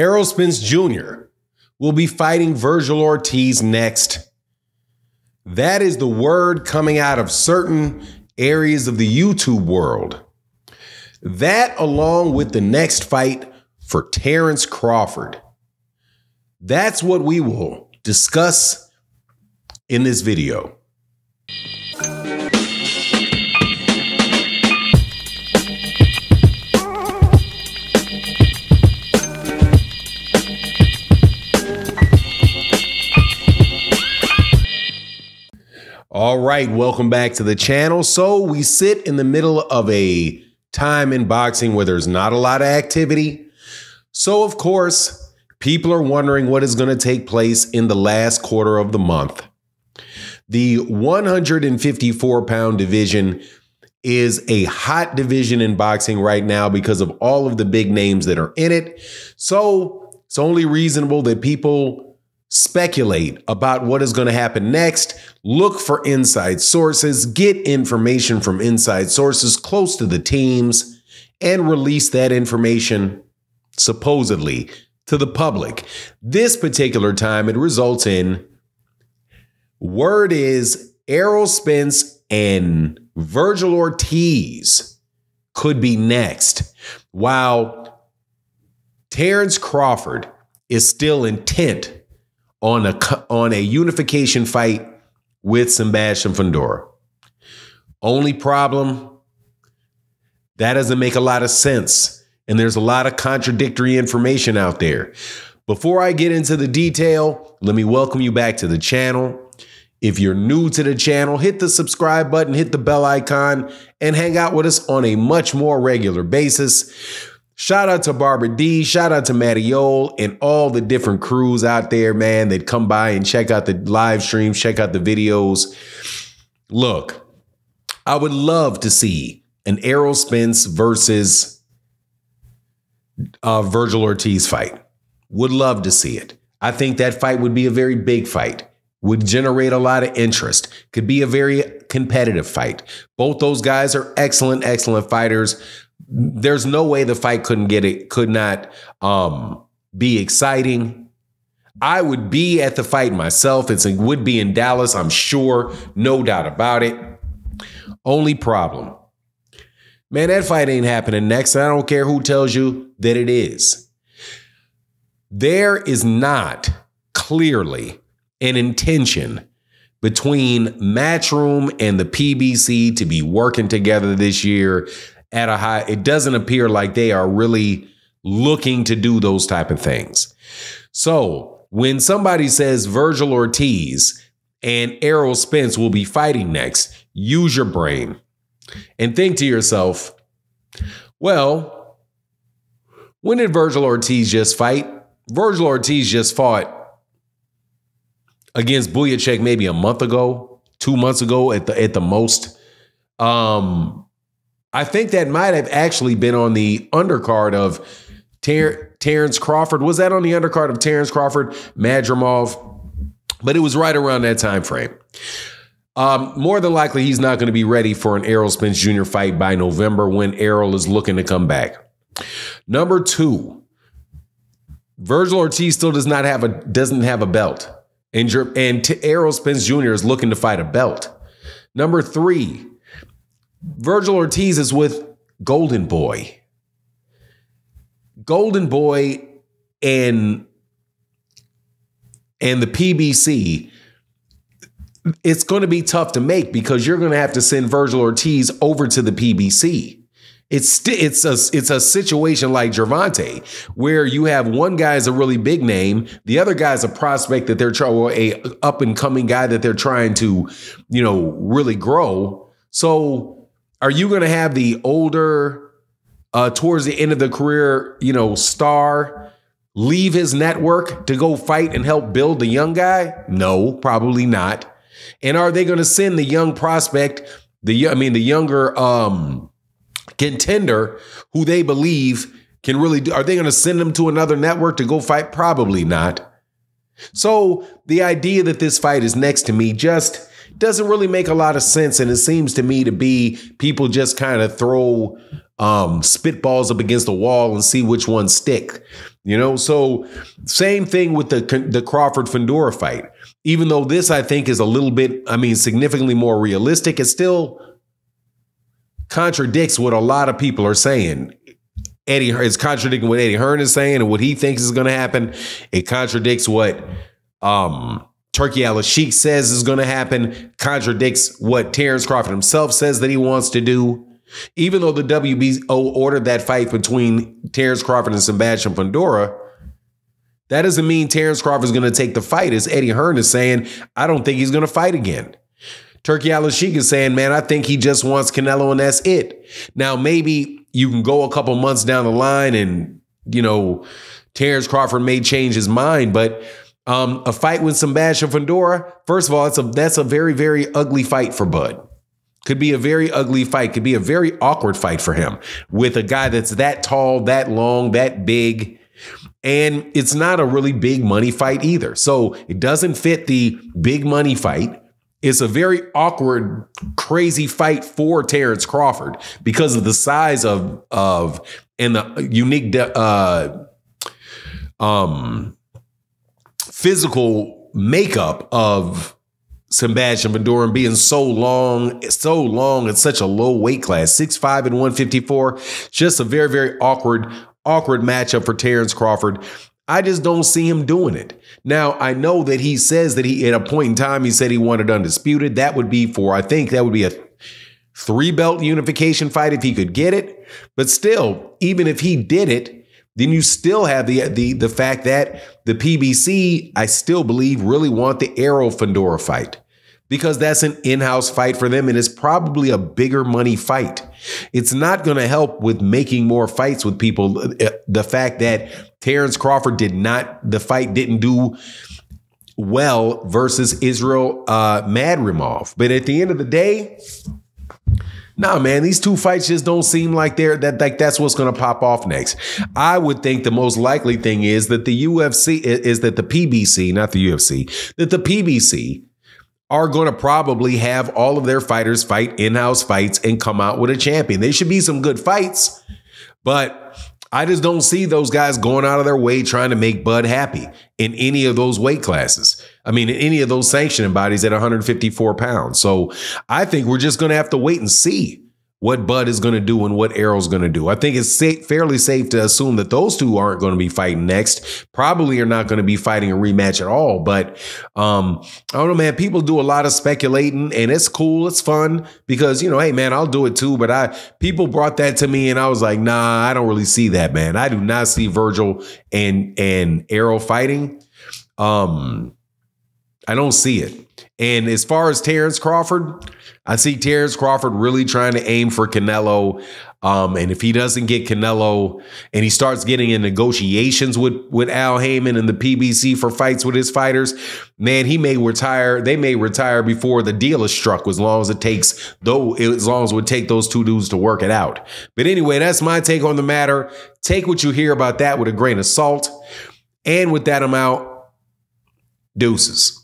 Errol Spence Jr. will be fighting Virgil Ortiz next. That is the word coming out of certain areas of the YouTube world. That, along with the next fight for Terence Crawford. That's what we will discuss in this video. All right, welcome back to the channel. So we sit in the middle of a time in boxing where there's not a lot of activity. So, of course, people are wondering what is going to take place in the last quarter of the month. The 154-pound division is a hot division in boxing right now because of all of the big names that are in it. So it's only reasonable that people speculate about what is going to happen next, look for inside sources, get information from inside sources close to the teams, and release that information supposedly to the public. This particular time, it results in word is Errol Spence and Virgil Ortiz could be next, while Terence Crawford is still intent on a unification fight with Sebastian Fundura. Only problem, that doesn't make a lot of sense. And there's a lot of contradictory information out there. Before I get into the detail, let me welcome you back to the channel. If you're new to the channel, hit the subscribe button, hit the bell icon, and hang out with us on a much more regular basis. Shout out to Barbara D, shout out to Mattiol, and all the different crews out there, man, that come by and check out the live streams, check out the videos. Look, I would love to see an Errol Spence versus Virgil Ortiz fight. Would love to see it. I think that fight would be a very big fight, would generate a lot of interest, could be a very competitive fight. Both those guys are excellent, excellent fighters. There's no way the fight could not be exciting. I would be at the fight myself. It would be in Dallas, I'm sure, no doubt about it. Only problem, man, that fight ain't happening next. And I don't care who tells you that it is. There is not clearly an intention between Matchroom and the PBC to be working together this year at a high. It doesn't appear like they are really looking to do those type of things. So when somebody says Virgil Ortiz and Errol Spence will be fighting next, use your brain and think to yourself, well, when did Virgil Ortiz just fight? Virgil Ortiz just fought against Buyachek maybe a month ago, 2 months ago at the most. I think that might have actually been on the undercard of Terence Crawford. Was that on the undercard of Terence Crawford, Madrimov? But it was right around that time frame. More than likely, he's not going to be ready for an Errol Spence Jr. fight by November when Errol is looking to come back. Number two, Virgil Ortiz still doesn't have a belt. And Errol Spence Jr. is looking to fight a belt. Number three, Virgil Ortiz is with Golden Boy. Golden Boy and the PBC, it's going to be tough to make because you're going to have to send Virgil Ortiz over to the PBC. It's a situation like Gervonta, where you have one guy is a really big name, the other guy's a prospect that they're trying, a up and coming guy that they're trying to, really grow. So are you going to have the older, towards the end of the career, star leave his network to go fight and help build the young guy? No, probably not. And are they going to send the young prospect, the younger contender who they believe can really do? Are they going to send him to another network to go fight? Probably not. So the idea that this fight is next to me just doesn't really make a lot of sense. And it seems to me to be people just kind of throw spitballs up against the wall and see which ones stick. You know, so same thing with the Crawford Fundura fight. Even though this, I think, is a little bit, significantly more realistic, it still contradicts what a lot of people are saying. It's contradicting what Eddie Hearn is saying and what he thinks is going to happen. It contradicts what Turki Al-Sheikh says is going to happen. Contradicts what Terence Crawford himself says that he wants to do. Even though the WBO ordered that fight between Terence Crawford and Sebastian Fundura, that doesn't mean Terence Crawford is going to take the fight. As Eddie Hearn is saying, I don't think he's going to fight again. Turki Al-Sheikh is saying, man, I think he just wants Canelo and that's it. Now, maybe you can go a couple months down the line and, you know, Terence Crawford may change his mind, but a fight with Sebastian Fundura, first of all, that's a very, very ugly fight for Bud. Could be a very ugly fight. Could be a very awkward fight for him with a guy that's that tall, that long, that big. And it's not a really big money fight either. So it doesn't fit the big money fight. It's a very awkward, crazy fight for Terence Crawford because of the size of and the unique physical makeup of Sebastian Fundura and being so long at such a low weight class, 6'5" and 154. Just a very, very awkward matchup for Terence Crawford. I just don't see him doing it. Now, I know that he says that at a point in time, he said he wanted undisputed. That would be I think that would be a 3-belt unification fight if he could get it. But still, even if he did it, then you still have the fact that the PBC, I still believe, really want the Errol Fundura fight because that's an in-house fight for them and it's probably a bigger money fight. It's not going to help with making more fights with people. The fact that Terence Crawford the fight didn't do well versus Israel Madrimov. But at the end of the day, nah, man, these two fights just don't seem like that's what's going to pop off next. I would think the most likely thing is that the UFC is that the PBC, not the UFC, that the PBC are going to probably have all of their fighters fight in-house fights and come out with a champion. There should be some good fights, but I just don't see those guys going out of their way trying to make Bud happy in any of those weight classes. In any of those sanctioning bodies at 154 pounds. So I think we're just going to have to wait and see what Bud is going to do and what Errol's going to do. I think it's fairly safe to assume that those two aren't going to be fighting next. Probably are not going to be fighting a rematch at all. But I don't know, man. People do a lot of speculating and it's cool. It's fun because, you know, hey, man, I'll do it too. But people brought that to me and I was like, nah, I don't really see that, man. I do not see Virgil and Errol fighting. I don't see it. And as far as Terence Crawford, I see Terence Crawford really trying to aim for Canelo. And if he doesn't get Canelo and he starts getting in negotiations with Al Heyman and the PBC for fights with his fighters, man, he may retire. They may retire before the deal is struck, as long as it would take those two dudes to work it out. But anyway, that's my take on the matter. Take what you hear about that with a grain of salt. And with that, I'm out. Deuces.